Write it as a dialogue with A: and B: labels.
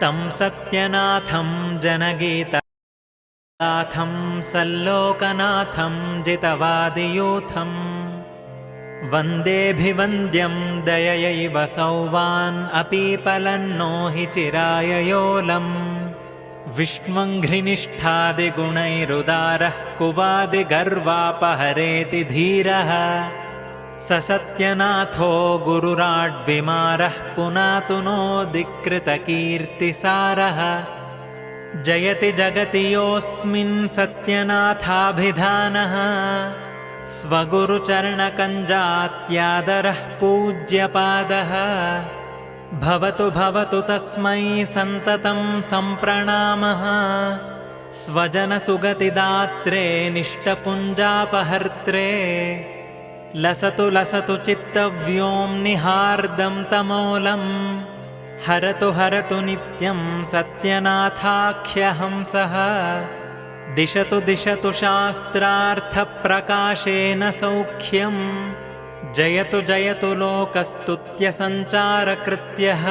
A: तं सत्यनाथं जनगीतनाथं सल्लोकनाथं जितवादियूथं वन्देऽभिवन्द्यं दययैव सौवान् अपीपलन्नो हि चिराययोलम् विष्मङ्घ्रिनिष्ठादिगुणैरुदारः कुवादिगर्वापहरेति धीरः स सत्यनाथो गुरुराड्विमारः पुनातु नोदिकृतकीर्तिसारः जयति जगति योऽस्मिन् सत्यनाथाभिधानः स्वगुरुचरणकञ्जात्यादरः पूज्यपादः भवतु भवतु तस्मै सन्ततं सम्प्रणामः स्वजनसुगतिदात्रे निष्टपुञ्जापहर्त्रे लसतु लसतु चित्तव्योम्निहार्दं तमोलं हरतु हरतु नित्यं सत्यनाथाख्यहंसः दिशतु दिशतु शास्त्रार्थप्रकाशेन सौख्यं जयतु जयतु लोकस्तुत्यसञ्चारकृत्यः